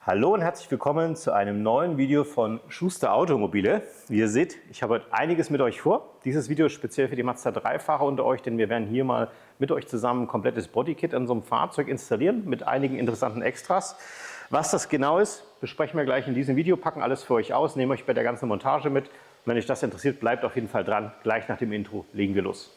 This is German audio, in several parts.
Hallo und herzlich willkommen zu einem neuen Video von Schuster Automobile. Wie ihr seht, ich habe heute einiges mit euch vor. Dieses Video ist speziell für die Mazda 3-Fahrer unter euch, denn wir werden hier mal mit euch zusammen ein komplettes Bodykit an so einem Fahrzeug installieren mit einigen interessanten Extras. Was das genau ist, besprechen wir gleich in diesem Video, packen alles für euch aus, nehmen euch bei der ganzen Montage mit. Und wenn euch das interessiert, bleibt auf jeden Fall dran. Gleich nach dem Intro legen wir los.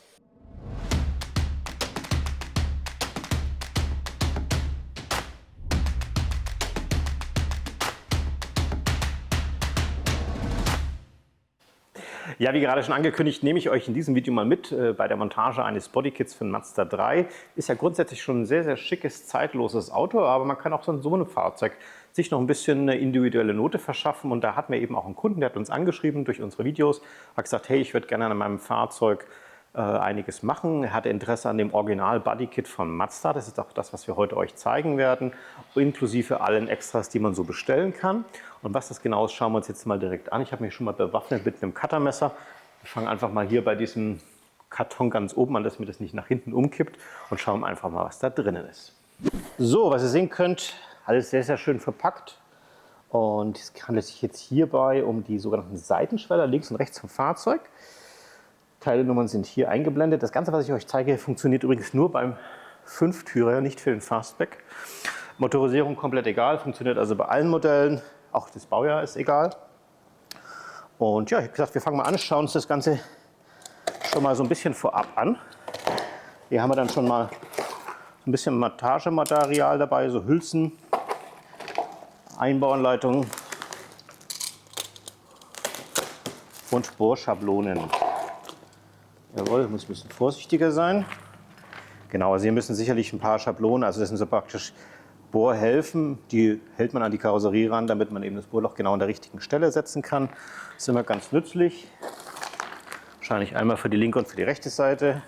Ja, wie gerade schon angekündigt, nehme ich euch in diesem Video mal mit bei der Montage eines Bodykits für den Mazda 3. Ist ja grundsätzlich schon ein sehr, sehr schickes, zeitloses Auto, aber man kann auch so einem Fahrzeug sich noch ein bisschen eine individuelle Note verschaffen. Und da hatten wir eben auch einen Kunden, der hat uns angeschrieben durch unsere Videos, hat gesagt, hey, ich würde gerne an meinem Fahrzeug einiges machen. Er hatte Interesse an dem Original Bodykit von Mazda. Das ist auch das, was wir heute euch zeigen werden, inklusive allen Extras, die man so bestellen kann. Und was das genau ist, schauen wir uns jetzt mal direkt an. Ich habe mich schon mal bewaffnet mit einem Cuttermesser. Wir fangen einfach mal hier bei diesem Karton ganz oben an, dass mir das nicht nach hinten umkippt, und schauen einfach mal, was da drinnen ist. So, was ihr sehen könnt, alles sehr, sehr schön verpackt. Und es handelt sich jetzt hierbei um die sogenannten Seitenschweller links und rechts vom Fahrzeug. Teilenummern sind hier eingeblendet. Das Ganze, was ich euch zeige, funktioniert übrigens nur beim Fünftürer, nicht für den Fastback. Motorisierung komplett egal, funktioniert also bei allen Modellen. Auch das Baujahr ist egal. Und ja, ich habe gesagt, wir fangen mal an, schauen uns das Ganze schon mal so ein bisschen vorab an. Hier haben wir dann schon mal so ein bisschen Montagematerial dabei, so Hülsen, Einbauanleitungen und Bohrschablonen. Jawohl, muss ein bisschen vorsichtiger sein. Genau, also hier müssen sicherlich ein paar Schablonen, also das sind so praktisch Bohrhelfen, die hält man an die Karosserie ran, damit man eben das Bohrloch genau an der richtigen Stelle setzen kann. Das ist immer ganz nützlich. Wahrscheinlich einmal für die linke und für die rechte Seite.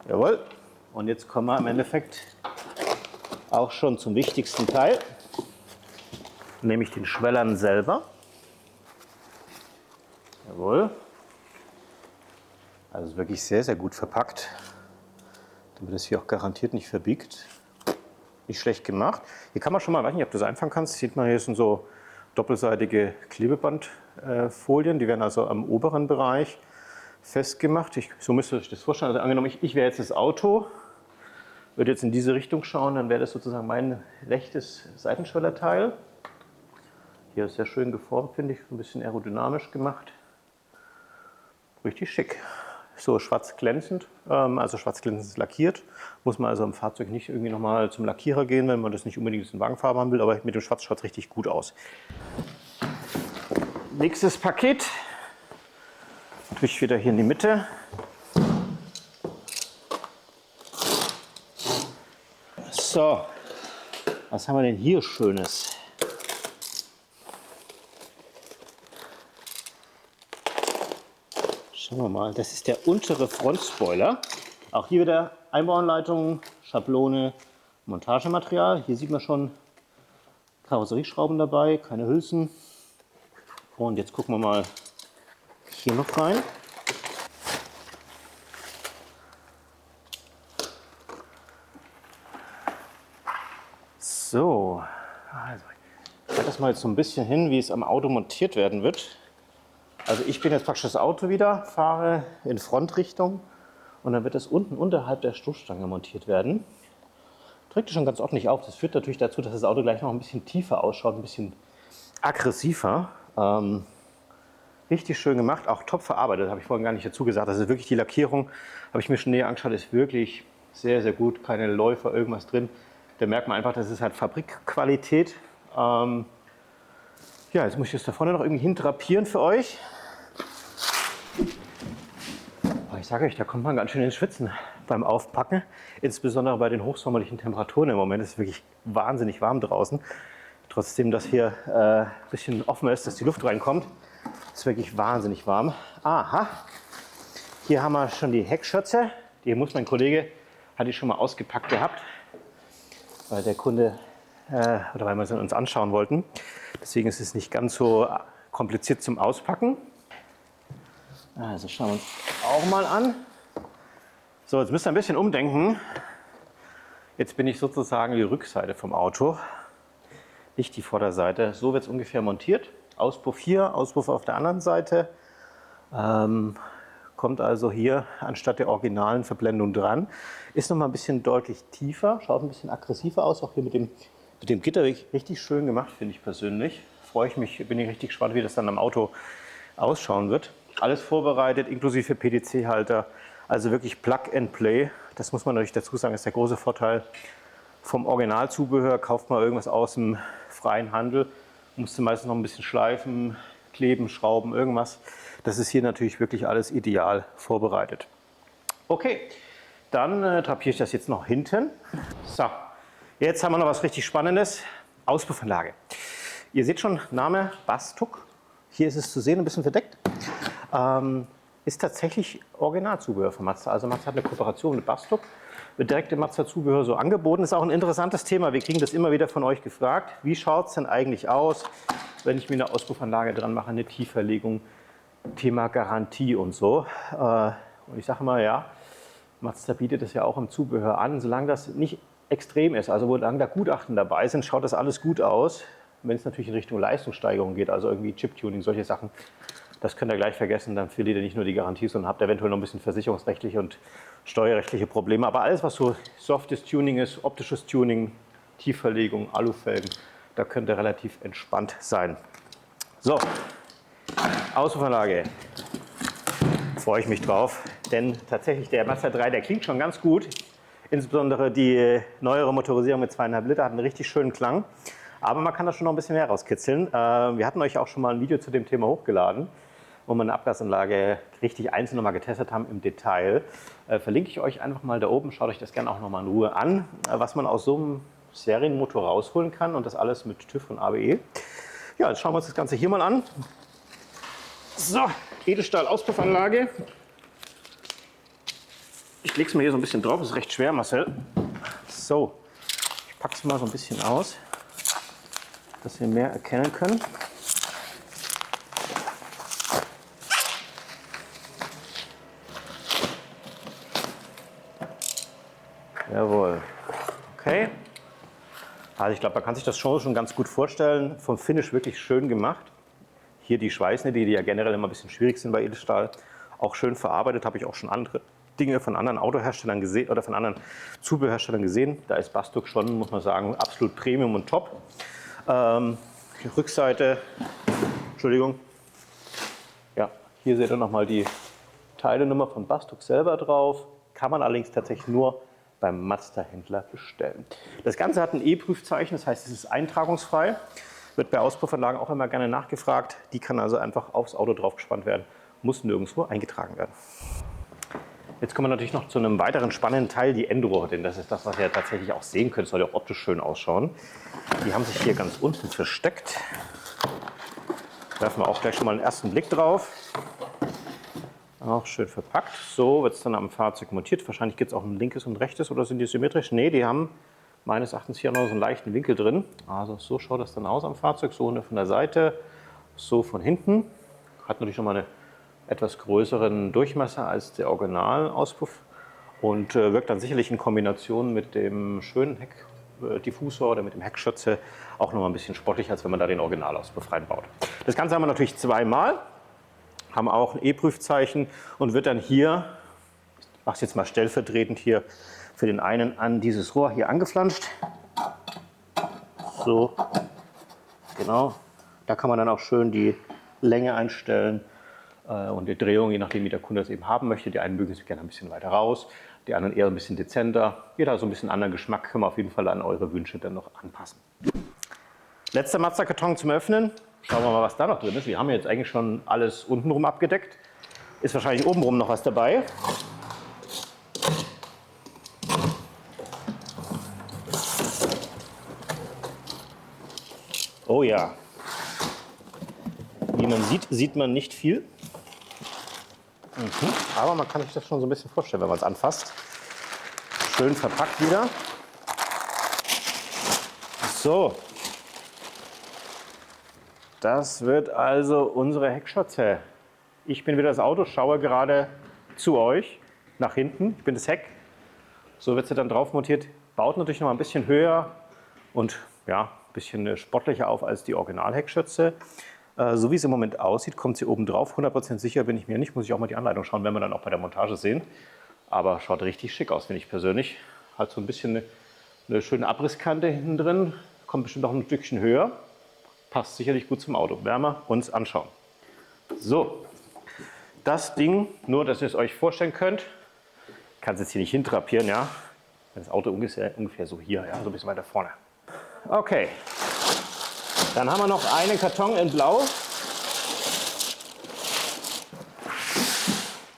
Jawohl. Und jetzt kommen wir im Endeffekt auch schon zum wichtigsten Teil, nämlich den Schwellern selber. Jawohl. Also wirklich sehr, sehr gut verpackt, damit es hier auch garantiert nicht verbiegt. Nicht schlecht gemacht. Hier kann man schon mal, weiß nicht, ob du das einfangen kannst, sieht man, hier sind so doppelseitige Klebebandfolien, die werden also am oberen Bereich festgemacht. So müsst ihr euch das vorstellen. Also angenommen, ich wäre jetzt das Auto, würde jetzt in diese Richtung schauen, dann wäre das sozusagen mein rechtes Seitenschwellerteil. Hier ist sehr schön geformt, finde ich, ein bisschen aerodynamisch gemacht. Richtig schick. So schwarz glänzend, also schwarz glänzend lackiert. Muss man also im Fahrzeug nicht irgendwie nochmal zum Lackierer gehen, wenn man das nicht unbedingt in Wagenfarbe haben will, aber mit dem Schwarz schaut es richtig gut aus. Nächstes Paket. Tue ich wieder hier in die Mitte. So, was haben wir denn hier Schönes? Schauen wir mal, das ist der untere Frontspoiler. Auch hier wieder Einbauanleitung, Schablone, Montagematerial. Hier sieht man schon Karosserieschrauben dabei, keine Hülsen. Und jetzt gucken wir mal hier noch rein. So, also ich halte das mal jetzt so ein bisschen hin, wie es am Auto montiert werden wird. Also ich bin jetzt praktisch das Auto wieder, fahre in Frontrichtung und dann wird das unten unterhalb der Stoßstange montiert werden. Trägt schon ganz ordentlich auf. Das führt natürlich dazu, dass das Auto gleich noch ein bisschen tiefer ausschaut, ein bisschen aggressiver. Richtig schön gemacht, auch top verarbeitet, habe ich vorhin gar nicht dazu gesagt. Also wirklich die Lackierung, habe ich mir schon näher angeschaut, ist wirklich sehr, sehr gut. Keine Läufer, irgendwas drin. Da merkt man einfach, das ist halt Fabrikqualität. Ja, jetzt muss ich das da vorne noch irgendwie hindrapieren für euch. Aber ich sage euch, da kommt man ganz schön ins Schwitzen beim Aufpacken. Insbesondere bei den hochsommerlichen Temperaturen im Moment. Es ist wirklich wahnsinnig warm draußen. Trotzdem, dass hier ein bisschen offen ist, dass die Luft reinkommt. Ist wirklich wahnsinnig warm. Aha, hier haben wir schon die Heckschürze. Die muss mein Kollege, hatte ich schon mal ausgepackt gehabt, weil der Kunde oder weil wir sie uns anschauen wollten. Deswegen ist es nicht ganz so kompliziert zum Auspacken. Also schauen wir uns auch mal an. So, jetzt müsst ihr ein bisschen umdenken. Jetzt bin ich sozusagen die Rückseite vom Auto. nicht die Vorderseite. So wird es ungefähr montiert. Auspuff hier, Auspuff auf der anderen Seite. Kommt also hier anstatt der originalen Verblendung dran. Ist noch mal ein bisschen deutlich tiefer, schaut ein bisschen aggressiver aus. Auch hier mit dem Gitter richtig schön gemacht, finde ich persönlich. Freue ich mich, bin ich richtig gespannt, wie das dann am Auto ausschauen wird. Alles vorbereitet, inklusive PDC-Halter. Also wirklich Plug and Play. Das muss man natürlich dazu sagen, ist der große Vorteil vom Originalzubehör. Kauft mal irgendwas aus dem freien Handel, musste meistens noch ein bisschen schleifen, kleben, schrauben, irgendwas. Das ist hier natürlich wirklich alles ideal vorbereitet. Okay, dann drapiere ich das jetzt noch hinten. So, jetzt haben wir noch was richtig Spannendes. Auspuffanlage. Ihr seht schon, Name Bastuk. Hier ist es zu sehen, ein bisschen verdeckt. Ist tatsächlich Originalzubehör von Mazda. Also Mazda hat eine Kooperation mit Bastuk, wird direkt im Mazda-Zubehör so angeboten. Ist auch ein interessantes Thema. Wir kriegen das immer wieder von euch gefragt. Wie schaut es denn eigentlich aus, wenn ich mir eine Auspuffanlage dran mache, eine Tieferlegung, Thema Garantie und so. Und ich sage mal, ja, Mazda bietet das ja auch im Zubehör an. Solange das nicht extrem ist, also solange da Gutachten dabei sind, schaut das alles gut aus. Wenn es natürlich in Richtung Leistungssteigerung geht, also irgendwie Chip-Tuning, solche Sachen, das könnt ihr gleich vergessen, dann verliert ihr nicht nur die Garantie, sondern habt eventuell noch ein bisschen versicherungsrechtliche und steuerrechtliche Probleme. Aber alles, was so softes Tuning ist, optisches Tuning, Tiefverlegung, Alufelgen, da könnt ihr relativ entspannt sein. So, Auspuffanlage. Freue ich mich drauf, denn tatsächlich der Mazda 3, der klingt schon ganz gut. Insbesondere die neuere Motorisierung mit 2,5 Liter hat einen richtig schönen Klang. Aber man kann da schon noch ein bisschen mehr rauskitzeln. Wir hatten euch auch schon mal ein Video zu dem Thema hochgeladen, wo wir eine Abgasanlage richtig einzeln nochmal getestet haben im Detail. Verlinke ich euch einfach mal da oben. Schaut euch das gerne auch nochmal in Ruhe an, was man aus so einem Serienmotor rausholen kann und das alles mit TÜV und ABE. Ja, jetzt schauen wir uns das Ganze hier mal an. So, Edelstahl-Auspuffanlage. Ich lege es mal hier so ein bisschen drauf, ist recht schwer, Marcel. So, ich packe es mal so ein bisschen aus, dass wir mehr erkennen können. Jawohl. Okay. Also ich glaube, man kann sich das schon ganz gut vorstellen. Vom Finish wirklich schön gemacht. Hier die Schweißnähte, die ja generell immer ein bisschen schwierig sind bei Edelstahl, auch schön verarbeitet. Habe ich auch schon andere Dinge von anderen Autoherstellern gesehen oder von anderen Zubehörherstellern gesehen. Da ist Bastuk schon, muss man sagen, absolut Premium und top. Die Rückseite, Entschuldigung. Ja, hier seht ihr nochmal die Teilenummer von Bastuk selber drauf. Kann man allerdings tatsächlich nur beim Mazda-Händler bestellen. Das Ganze hat ein E-Prüfzeichen, das heißt, es ist eintragungsfrei. Wird bei Auspuffanlagen auch immer gerne nachgefragt. Die kann also einfach aufs Auto draufgespannt werden, muss nirgendwo eingetragen werden. Jetzt kommen wir natürlich noch zu einem weiteren spannenden Teil, die Endrohre, denn das ist das, was ihr tatsächlich auch sehen könnt. Es soll ja auch optisch schön ausschauen. Die haben sich hier ganz unten versteckt. Werfen wir auch gleich schon mal einen ersten Blick drauf. Auch schön verpackt. So wird es dann am Fahrzeug montiert. Wahrscheinlich gibt es auch ein linkes und rechtes oder sind die symmetrisch? Ne, die haben meines Erachtens hier noch so einen leichten Winkel drin. Also so schaut das dann aus am Fahrzeug. So von der Seite, so von hinten. Hat natürlich noch mal einen etwas größeren Durchmesser als der Originalauspuff und wirkt dann sicherlich in Kombination mit dem schönen Heckdiffusor oder mit dem Heckschürze auch noch mal ein bisschen sportlicher, als wenn man da den Originalauspuff reinbaut. Das Ganze haben wir natürlich zweimal. Haben auch ein E-Prüfzeichen und wird dann hier, ich mache es jetzt mal stellvertretend hier für den einen an dieses Rohr hier angeflanscht. So, genau. Da kann man dann auch schön die Länge einstellen und die Drehung, je nachdem wie der Kunde das eben haben möchte. Die einen mögen es gerne ein bisschen weiter raus, die anderen eher ein bisschen dezenter. Jeder hat so ein bisschen anderen Geschmack, können wir auf jeden Fall an eure Wünsche dann noch anpassen. Letzter Mazda-Karton zum Öffnen. Schauen wir mal, was da noch drin ist. Wir haben jetzt eigentlich schon alles untenrum abgedeckt. Ist wahrscheinlich obenrum noch was dabei. Oh ja. Wie man sieht, sieht man nicht viel. Aber man kann sich das schon so ein bisschen vorstellen, wenn man es anfasst. Schön verpackt wieder. So. Das wird also unsere Heckschürze. Ich bin wieder das Auto, schaue gerade zu euch nach hinten. Ich bin das Heck. So wird sie dann drauf montiert. Baut natürlich noch mal ein bisschen höher und ja, bisschen sportlicher auf als die Originalheckschürze. So wie es im Moment aussieht, kommt sie oben drauf. 100% sicher bin ich mir nicht, muss ich auch mal die Anleitung schauen, werden wir dann auch bei der Montage sehen. Aber schaut richtig schick aus, finde ich persönlich. Hat so ein bisschen eine schöne Abrisskante hinten drin, kommt bestimmt auch ein Stückchen höher. Passt sicherlich gut zum Auto. Werden wir uns anschauen. So, das Ding, nur dass ihr es euch vorstellen könnt, ich kann es jetzt hier nicht hintrapieren, ja. Das Auto ungefähr so hier, ja, so ein bisschen weiter vorne. Okay, dann haben wir noch einen Karton in Blau.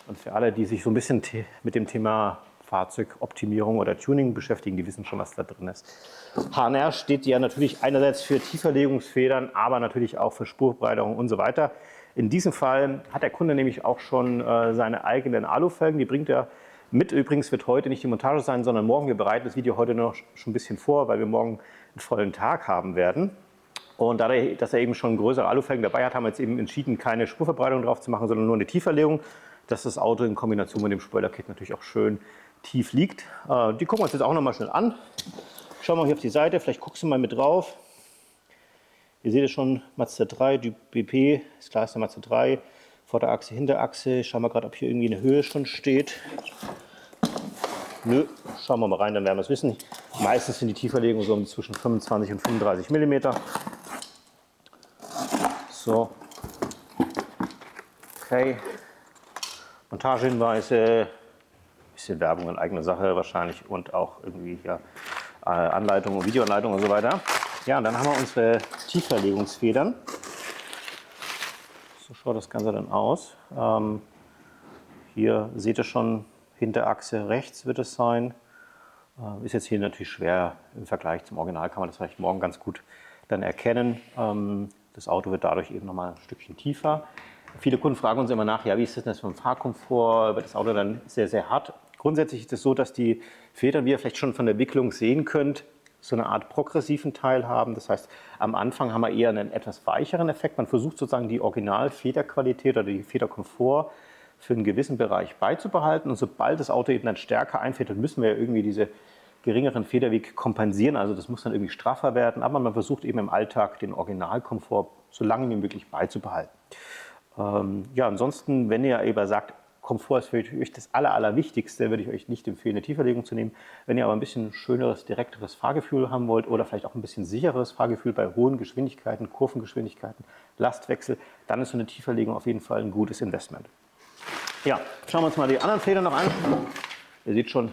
Und für alle, die sich so ein bisschen mit dem Thema Fahrzeugoptimierung oder Tuning beschäftigen, die wissen schon, was da drin ist. HNR steht ja natürlich einerseits für Tieferlegungsfedern, aber natürlich auch für Spurverbreiterung und so weiter. In diesem Fall hat der Kunde nämlich auch schon seine eigenen Alufelgen. Die bringt er mit. Übrigens wird heute nicht die Montage sein, sondern morgen. Wir bereiten das Video heute noch schon ein bisschen vor, weil wir morgen einen vollen Tag haben werden. Und dadurch, dass er eben schon größere Alufelgen dabei hat, haben wir jetzt eben entschieden, keine Spurverbreitung drauf zu machen, sondern nur eine Tieferlegung, dass das Auto in Kombination mit dem Spoilerkit natürlich auch schön tief liegt. Die gucken wir uns jetzt auch noch mal schnell an. Schauen wir hier auf die Seite, vielleicht guckst du mal mit drauf. Ihr seht es schon, Mazda 3, die BP, ist klar, ist der Mazda 3. Vorderachse, Hinterachse. Schauen wir gerade, ob hier irgendwie eine Höhe schon steht. Nö, schauen wir mal rein, dann werden wir es wissen. Meistens sind die Tieferlegungen so zwischen 25 und 35 mm. So. Okay. Montagehinweise, bisschen Werbung in eigener Sache wahrscheinlich und auch irgendwie ja, Anleitungen, Videoanleitungen und so weiter. Ja, und dann haben wir unsere Tieferlegungsfedern. So schaut das Ganze dann aus. Hier seht ihr schon, Hinterachse rechts wird es sein. Ist jetzt hier natürlich schwer im Vergleich zum Original, kann man das vielleicht morgen ganz gut dann erkennen. Das Auto wird dadurch eben nochmal ein Stückchen tiefer. Viele Kunden fragen uns immer nach, ja, wie ist das denn vom Fahrkomfort? Wird das Auto dann sehr, sehr hart? Grundsätzlich ist es so, dass die Federn, wie ihr vielleicht schon von der Wicklung sehen könnt, so eine Art progressiven Teil haben. Das heißt, am Anfang haben wir eher einen etwas weicheren Effekt. Man versucht sozusagen die Original-Federqualität oder die Federkomfort für einen gewissen Bereich beizubehalten. Und sobald das Auto eben dann stärker einfädert, müssen wir ja irgendwie diese geringeren Federweg kompensieren. Also das muss dann irgendwie straffer werden. Aber man versucht eben im Alltag den Originalkomfort so lange wie möglich beizubehalten. Ja, ansonsten, wenn ihr eben sagt, Komfort ist für euch das Allerwichtigste, würde ich euch nicht empfehlen, eine Tieferlegung zu nehmen. Wenn ihr aber ein bisschen schöneres, direkteres Fahrgefühl haben wollt oder vielleicht auch ein bisschen sicheres Fahrgefühl bei hohen Geschwindigkeiten, Kurvengeschwindigkeiten, Lastwechsel, dann ist so eine Tieferlegung auf jeden Fall ein gutes Investment. Ja, schauen wir uns mal die anderen Federn noch an. Ihr seht schon,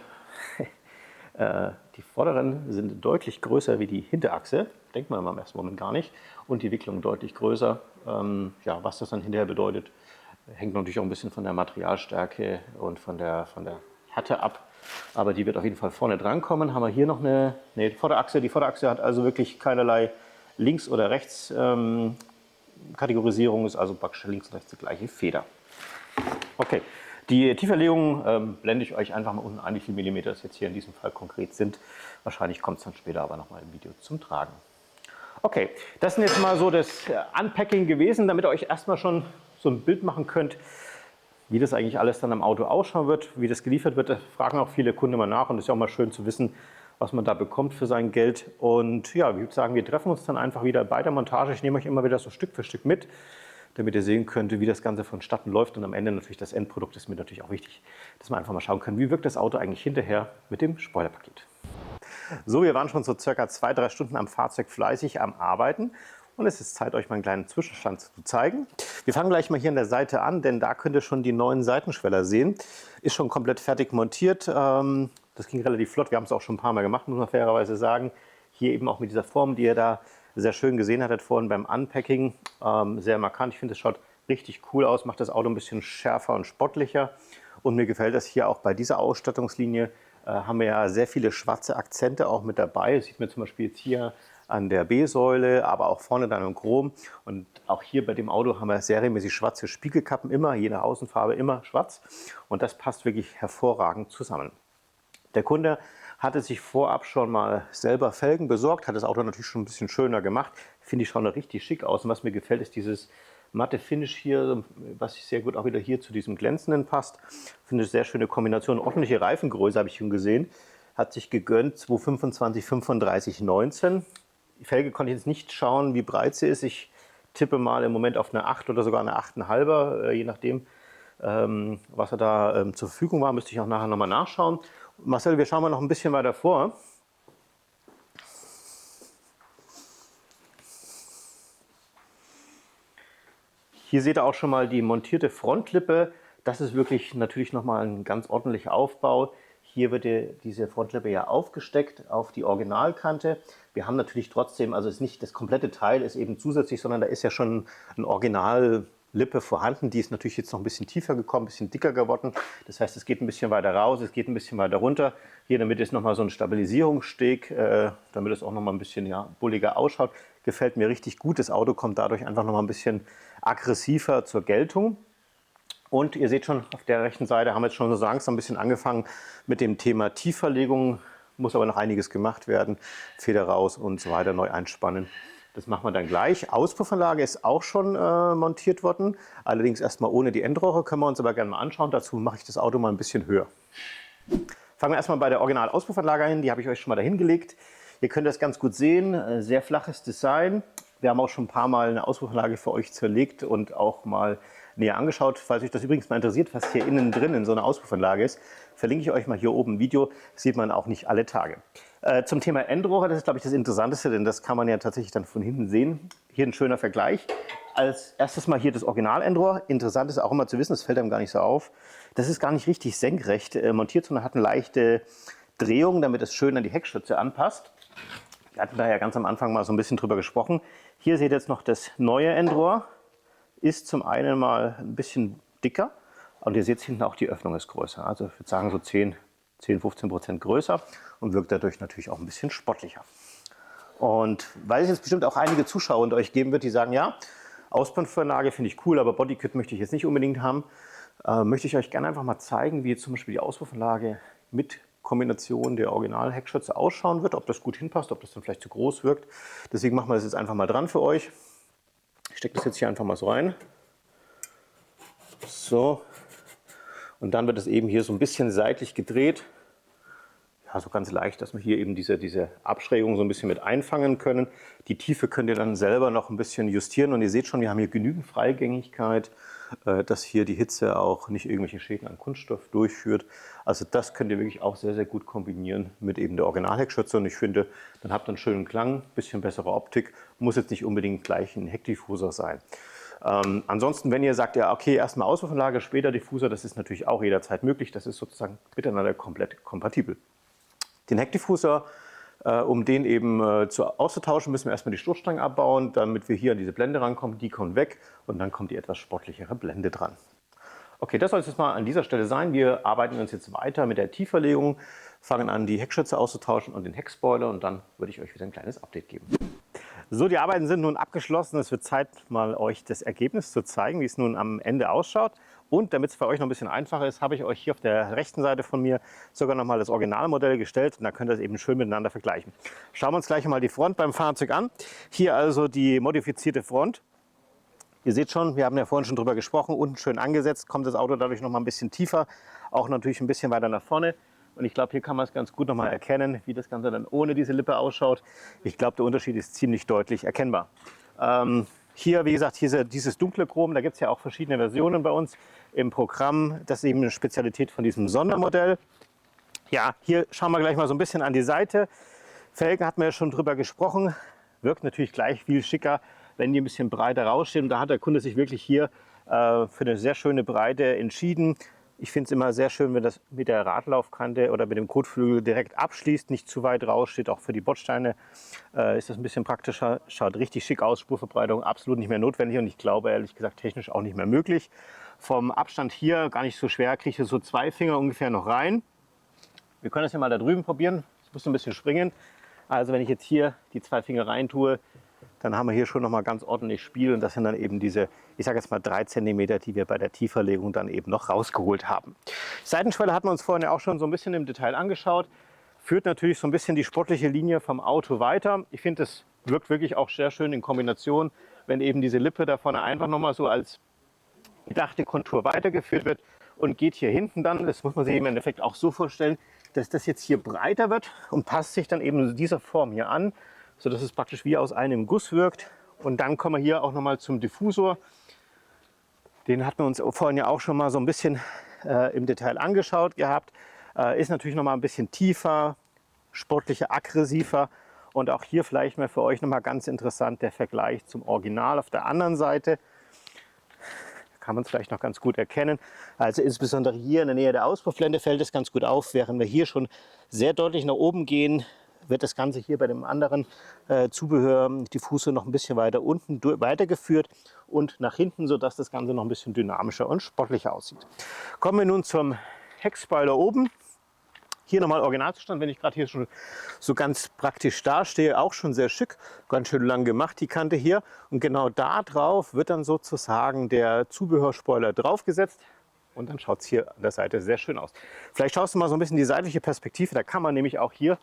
die vorderen sind deutlich größer wie die Hinterachse. Denkt man im ersten Moment gar nicht. Und die Wicklung deutlich größer. Ja, was das dann hinterher bedeutet, hängt natürlich auch ein bisschen von der Materialstärke und von der Härte ab. Aber die wird auf jeden Fall vorne dran kommen. Haben wir hier noch eine Vorderachse. Die Vorderachse hat also wirklich keinerlei Links- oder Rechts-Kategorisierung. Ist also praktisch links und rechts die gleiche Feder. Okay, die Tieferlegung blende ich euch einfach mal unten ein, wie viele Millimeter das jetzt hier in diesem Fall konkret sind. Wahrscheinlich kommt es dann später aber nochmal im Video zum Tragen. Okay, das ist jetzt mal so das Unpacking gewesen, damit ihr euch erstmal schon so ein Bild machen könnt, wie das eigentlich alles dann im Auto ausschauen wird, wie das geliefert wird. Da fragen auch viele Kunden immer nach und es ist ja auch mal schön zu wissen, was man da bekommt für sein Geld. Und ja, ich würde sagen, wir treffen uns dann einfach wieder bei der Montage. Ich nehme euch immer wieder so Stück für Stück mit, damit ihr sehen könnt, wie das Ganze vonstatten läuft. Und am Ende natürlich das Endprodukt ist mir natürlich auch wichtig, dass man einfach mal schauen kann, wie wirkt das Auto eigentlich hinterher mit dem Spoilerpaket. So, wir waren schon so circa 2-3 Stunden am Fahrzeug fleißig am Arbeiten. Und es ist Zeit, euch mal einen kleinen Zwischenstand zu zeigen. Wir fangen gleich mal hier an der Seite an, denn da könnt ihr schon die neuen Seitenschweller sehen. Ist schon komplett fertig montiert. Das ging relativ flott. Wir haben es auch schon ein paar Mal gemacht, muss man fairerweise sagen. Hier eben auch mit dieser Form, die ihr da sehr schön gesehen hattet vorhin beim Unpacking. Sehr markant. Ich finde, es schaut richtig cool aus, macht das Auto ein bisschen schärfer und sportlicher. Und mir gefällt das hier auch bei dieser Ausstattungslinie. Haben wir ja sehr viele schwarze Akzente auch mit dabei. Das sieht man zum Beispiel jetzt hier an der B-Säule, aber auch vorne dann im Chrom. Und auch hier bei dem Auto haben wir serienmäßig schwarze Spiegelkappen, immer je nach Außenfarbe, immer schwarz. Und das passt wirklich hervorragend zusammen. Der Kunde hatte sich vorab schon mal selber Felgen besorgt, hat das Auto natürlich schon ein bisschen schöner gemacht. Finde ich, schauen da richtig schick aus. Und was mir gefällt, ist dieses matte Finish hier, was sehr gut auch wieder hier zu diesem glänzenden passt. Finde ich sehr schöne Kombination. Ordentliche Reifengröße habe ich schon gesehen. Hat sich gegönnt 225 35 19. Die Felge konnte ich jetzt nicht schauen, wie breit sie ist. Ich tippe mal im Moment auf eine 8 oder sogar eine 8,5, je nachdem, was er da zur Verfügung war. Müsste ich auch nachher nochmal nachschauen. Marcel, wir schauen mal noch ein bisschen weiter vor. Hier seht ihr auch schon mal die montierte Frontlippe. Das ist wirklich natürlich nochmal ein ganz ordentlicher Aufbau. Hier wird diese Frontlippe ja aufgesteckt auf die Originalkante. Wir haben natürlich trotzdem, also ist nicht das komplette Teil ist eben zusätzlich, sondern da ist ja schon ein Originallippe vorhanden. Die ist natürlich jetzt noch ein bisschen tiefer gekommen, ein bisschen dicker geworden. Das heißt, es geht ein bisschen weiter raus, es geht ein bisschen weiter runter. Hier in der Mitte ist nochmal so ein Stabilisierungssteg, damit es auch nochmal ein bisschen bulliger ausschaut. Gefällt mir richtig gut. Das Auto kommt dadurch einfach nochmal ein bisschen aggressiver zur Geltung. Und ihr seht schon, auf der rechten Seite haben wir jetzt schon so langsam ein bisschen angefangen mit dem Thema Tiefverlegung. Muss aber noch einiges gemacht werden. Feder raus und so weiter, neu einspannen. Das machen wir dann gleich. Auspuffanlage ist auch schon montiert worden. Allerdings erstmal ohne die Endrohre. Können wir uns aber gerne mal anschauen. Dazu mache ich das Auto mal ein bisschen höher. Fangen wir erstmal bei der Original-Auspuffanlage hin. Die habe ich euch schon mal dahin gelegt. Ihr könnt das ganz gut sehen. Sehr flaches Design. Wir haben auch schon ein paar Mal eine Auspuffanlage für euch zerlegt und auch mal näher angeschaut. Falls euch das übrigens mal interessiert, was hier innen drin in so einer Auspuffanlage ist, verlinke ich euch mal hier oben ein Video. Das sieht man auch nicht alle Tage. Zum Thema Endrohre, das ist, glaube ich, das Interessanteste, denn das kann man ja tatsächlich dann von hinten sehen. Hier ein schöner Vergleich. Als erstes mal hier das Original-Endrohr. Interessant ist auch immer zu wissen, das fällt einem gar nicht so auf. Das ist gar nicht richtig senkrecht montiert, sondern hat eine leichte Drehung, damit es schön an die Heckschütze anpasst. Wir hatten da ja ganz am Anfang mal so ein bisschen drüber gesprochen. Hier seht ihr jetzt noch das neue Endrohr. Ist zum einen mal ein bisschen dicker und ihr seht hinten auch, die Öffnung ist größer. Also ich würde sagen so 10–15% größer und wirkt dadurch natürlich auch ein bisschen sportlicher. Und weil es jetzt bestimmt auch einige Zuschauer unter euch geben wird, die sagen, ja, Auspuffanlage finde ich cool, aber Bodykit möchte ich jetzt nicht unbedingt haben, möchte ich euch gerne einfach mal zeigen, wie zum Beispiel die Auspuffanlage mit Kombination der Original-Heckschütze ausschauen wird, ob das gut hinpasst, ob das dann vielleicht zu groß wirkt. Deswegen machen wir das jetzt einfach mal dran für euch. Ich stecke das jetzt hier einfach mal so rein. So. Und dann wird es eben hier so ein bisschen seitlich gedreht. Ja, so ganz leicht, dass wir hier eben diese Abschrägung so ein bisschen mit einfangen können. Die Tiefe könnt ihr dann selber noch ein bisschen justieren. Und ihr seht schon, wir haben hier genügend Freigängigkeit, dass hier die Hitze auch nicht irgendwelche Schäden an Kunststoff durchführt. Also das könnt ihr wirklich auch sehr, sehr gut kombinieren mit eben der Originalheckschütze. Und ich finde, dann habt ihr einen schönen Klang, ein bisschen bessere Optik. Muss jetzt nicht unbedingt gleich ein Heckdiffuser sein. Ansonsten, wenn ihr sagt, ja okay, erstmal Auspuffanlage, später Diffuser, das ist natürlich auch jederzeit möglich. Das ist sozusagen miteinander komplett kompatibel. Den Heckdiffuser, um den eben auszutauschen, müssen wir erstmal die Stoßstangen abbauen, damit wir hier an diese Blende rankommen. Die kommt weg und dann kommt die etwas sportlichere Blende dran. Okay, das soll es jetzt mal an dieser Stelle sein. Wir arbeiten uns jetzt weiter mit der Tieferlegung, fangen an, die Heckschütze auszutauschen und den Heckspoiler und dann würde ich euch wieder ein kleines Update geben. So, die Arbeiten sind nun abgeschlossen. Es wird Zeit, mal euch das Ergebnis zu zeigen, wie es nun am Ende ausschaut. Und damit es für euch noch ein bisschen einfacher ist, habe ich euch hier auf der rechten Seite von mir sogar noch mal das Originalmodell gestellt. Und da könnt ihr es eben schön miteinander vergleichen. Schauen wir uns gleich mal die Front beim Fahrzeug an. Hier also die modifizierte Front. Ihr seht schon, wir haben ja vorhin schon drüber gesprochen, unten schön angesetzt, kommt das Auto dadurch noch mal ein bisschen tiefer, auch natürlich ein bisschen weiter nach vorne. Und ich glaube, hier kann man es ganz gut noch mal erkennen, wie das Ganze dann ohne diese Lippe ausschaut. Ich glaube, der Unterschied ist ziemlich deutlich erkennbar. Hier, wie gesagt, dieses dunkle Chrom, da gibt es ja auch verschiedene Versionen bei uns im Programm. Das ist eben eine Spezialität von diesem Sondermodell. Ja, hier schauen wir gleich mal so ein bisschen an die Seite. Felgen hatten wir ja schon drüber gesprochen. Wirkt natürlich gleich viel schicker, wenn die ein bisschen breiter rausstehen. Und da hat der Kunde sich wirklich hier für eine sehr schöne Breite entschieden. Ich finde es immer sehr schön, wenn das mit der Radlaufkante oder mit dem Kotflügel direkt abschließt, nicht zu weit raussteht. Auch für die Bordsteine ist das ein bisschen praktischer. Schaut richtig schick aus. Spurverbreitung absolut nicht mehr notwendig und ich glaube ehrlich gesagt technisch auch nicht mehr möglich. Vom Abstand hier gar nicht so schwer, kriege ich so 2 Finger ungefähr noch rein. Wir können das ja mal da drüben probieren. Ich muss ein bisschen springen. Also wenn ich jetzt hier die 2 Finger rein tue, dann haben wir hier schon noch mal ganz ordentlich Spiel und das sind dann eben diese, ich sage jetzt mal 3 cm, die wir bei der Tieferlegung dann eben noch rausgeholt haben. Seitenschwelle hatten wir uns vorhin ja auch schon so ein bisschen im Detail angeschaut. Führt natürlich so ein bisschen die sportliche Linie vom Auto weiter. Ich finde, das wirkt wirklich auch sehr schön in Kombination, wenn eben diese Lippe da vorne einfach noch mal so als gedachte Kontur weitergeführt wird und geht hier hinten dann, das muss man sich im Endeffekt auch so vorstellen, dass das jetzt hier breiter wird und passt sich dann eben dieser Form hier an. sodass es praktisch wie aus einem Guss wirkt. Und dann kommen wir hier auch nochmal zum Diffusor. Den hatten wir uns vorhin ja auch schon mal so ein bisschen im Detail angeschaut gehabt. Ist natürlich noch mal ein bisschen tiefer, sportlicher, aggressiver. Und auch hier vielleicht mal für euch noch mal ganz interessant der Vergleich zum Original auf der anderen Seite. Kann man es vielleicht noch ganz gut erkennen. Also insbesondere hier in der Nähe der Auspuffblende fällt es ganz gut auf. Während wir hier schon sehr deutlich nach oben gehen, wird das Ganze hier bei dem anderen Zubehör, Diffusor, noch ein bisschen weiter unten weitergeführt und nach hinten, sodass das Ganze noch ein bisschen dynamischer und sportlicher aussieht. Kommen wir nun zum Heckspoiler oben. Hier nochmal Originalzustand, wenn ich gerade hier schon so ganz praktisch dastehe, auch schon sehr schick, ganz schön lang gemacht, die Kante hier. Und genau da drauf wird dann sozusagen der Zubehörspoiler draufgesetzt. Und dann schaut es hier an der Seite sehr schön aus. Vielleicht schaust du mal so ein bisschen die seitliche Perspektive, da kann man nämlich auch hier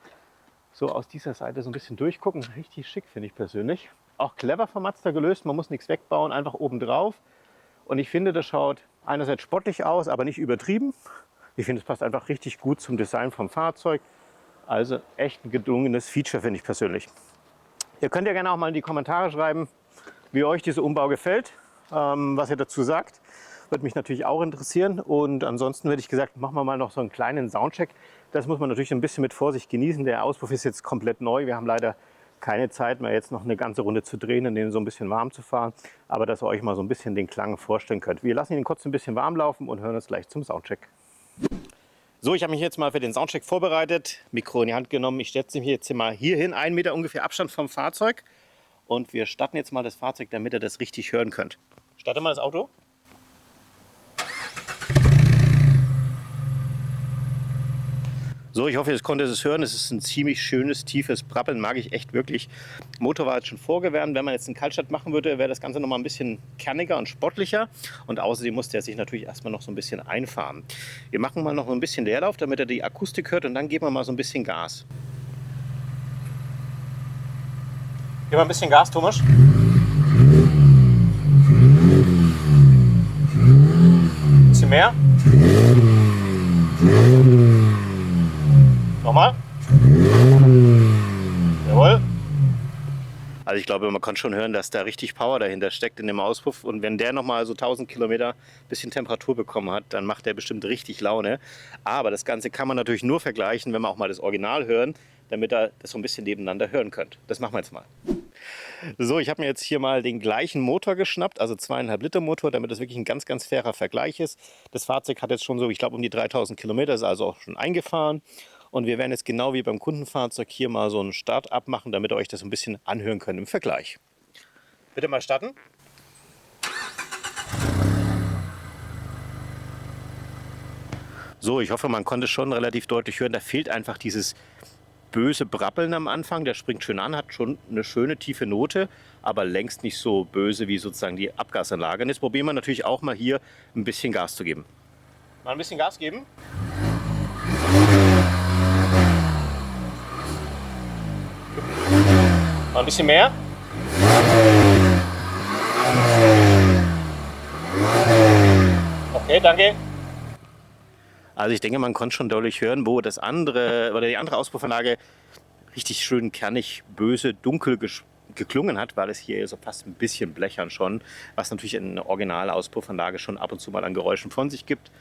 so aus dieser Seite so ein bisschen durchgucken. Richtig schick, finde ich persönlich. Auch clever von Mazda gelöst, man muss nichts wegbauen, einfach oben drauf. Und ich finde, das schaut einerseits sportlich aus, aber nicht übertrieben. Ich finde, es passt einfach richtig gut zum Design vom Fahrzeug. Also echt ein gelungenes Feature, finde ich persönlich. Ihr könnt ja gerne auch mal in die Kommentare schreiben, wie euch dieser Umbau gefällt, was ihr dazu sagt. Würde mich natürlich auch interessieren. Und ansonsten hätte ich gesagt, machen wir mal noch so einen kleinen Soundcheck. Das muss man natürlich ein bisschen mit Vorsicht genießen. Der Auspuff ist jetzt komplett neu. Wir haben leider keine Zeit mehr, jetzt noch eine ganze Runde zu drehen und den so ein bisschen warm zu fahren. Aber dass ihr euch mal so ein bisschen den Klang vorstellen könnt. Wir lassen ihn kurz ein bisschen warm laufen und hören uns gleich zum Soundcheck. So, ich habe mich jetzt mal für den Soundcheck vorbereitet, Mikro in die Hand genommen. Ich setze mich jetzt hier mal hier hin, 1 Meter ungefähr Abstand vom Fahrzeug. Und wir starten jetzt mal das Fahrzeug, damit ihr das richtig hören könnt. Starte mal das Auto. So, ich hoffe, ihr konntet es hören. Es ist ein ziemlich schönes, tiefes Brabbeln, mag ich echt wirklich. Motor war jetzt schon vorgewärmt. Wenn man jetzt einen Kaltstart machen würde, wäre das Ganze noch mal ein bisschen kerniger und sportlicher. Und außerdem musste er sich natürlich erstmal noch so ein bisschen einfahren. Wir machen mal noch ein bisschen Leerlauf, damit er die Akustik hört, und dann geben wir mal so ein bisschen Gas. Gib mal ein bisschen Gas, Thomas. Ein bisschen mehr. Nochmal. Jawohl. Also ich glaube, man kann schon hören, dass da richtig Power dahinter steckt in dem Auspuff. Und wenn der nochmal so 1000 Kilometer ein bisschen Temperatur bekommen hat, dann macht der bestimmt richtig Laune. Aber das Ganze kann man natürlich nur vergleichen, wenn wir auch mal das Original hören, damit ihr das so ein bisschen nebeneinander hören könnt. Das machen wir jetzt mal. So, ich habe mir jetzt hier mal den gleichen Motor geschnappt, also 2,5 Liter Motor, damit das wirklich ein ganz, ganz fairer Vergleich ist. Das Fahrzeug hat jetzt schon so, ich glaube, um die 3000 Kilometer, ist also auch schon eingefahren. Und wir werden jetzt genau wie beim Kundenfahrzeug hier mal so einen Start abmachen, damit ihr euch das ein bisschen anhören könnt im Vergleich. Bitte mal starten. So, ich hoffe, man konnte es schon relativ deutlich hören. Da fehlt einfach dieses böse Brabbeln am Anfang. Der springt schön an, hat schon eine schöne tiefe Note, aber längst nicht so böse wie sozusagen die Abgasanlage. Und jetzt probieren wir natürlich auch mal hier ein bisschen Gas zu geben. Mal ein bisschen Gas geben. Mal ein bisschen mehr. Okay, danke. Also ich denke, man konnte schon deutlich hören, wo das andere oder die andere Auspuffanlage richtig schön kernig, böse, dunkel geklungen hat, weil es hier so fast ein bisschen blechern schon, was natürlich eine originale Auspuffanlage schon ab und zu mal an Geräuschen von sich gibt.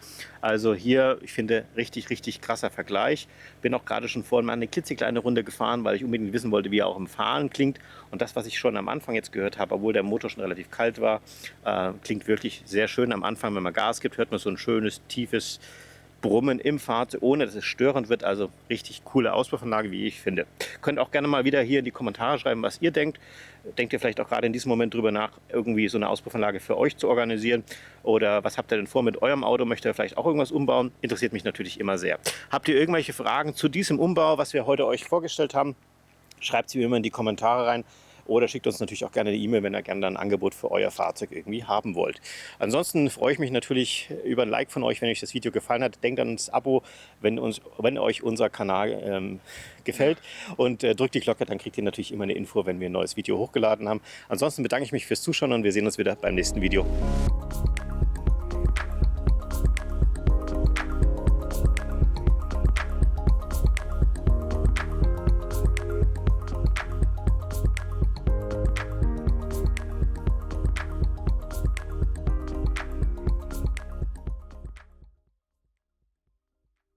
Also hier, ich finde, richtig, richtig krasser Vergleich. Bin auch gerade schon vorhin mal eine klitzekleine Runde gefahren, weil ich unbedingt wissen wollte, wie er auch im Fahren klingt. Und das, was ich schon am Anfang jetzt gehört habe, obwohl der Motor schon relativ kalt war, klingt wirklich sehr schön. Am Anfang, wenn man Gas gibt, hört man so ein schönes, tiefes Brummen im Fahrzeug, ohne dass es störend wird. Also richtig coole Auspuffanlage, wie ich finde. Könnt auch gerne mal wieder hier in die Kommentare schreiben, was ihr denkt. Denkt ihr vielleicht auch gerade in diesem Moment drüber nach, irgendwie so eine Auspuffanlage für euch zu organisieren? Oder was habt ihr denn vor mit eurem Auto? Möchtet ihr vielleicht auch irgendwas umbauen? Interessiert mich natürlich immer sehr. Habt ihr irgendwelche Fragen zu diesem Umbau, was wir heute euch vorgestellt haben? Schreibt sie wie immer in die Kommentare rein. Oder schickt uns natürlich auch gerne eine E-Mail, wenn ihr gerne ein Angebot für euer Fahrzeug irgendwie haben wollt. Ansonsten freue ich mich natürlich über ein Like von euch, wenn euch das Video gefallen hat. Denkt an das Abo, wenn euch unser Kanal gefällt. Und drückt die Glocke, dann kriegt ihr natürlich immer eine Info, wenn wir ein neues Video hochgeladen haben. Ansonsten bedanke ich mich fürs Zuschauen und wir sehen uns wieder beim nächsten Video.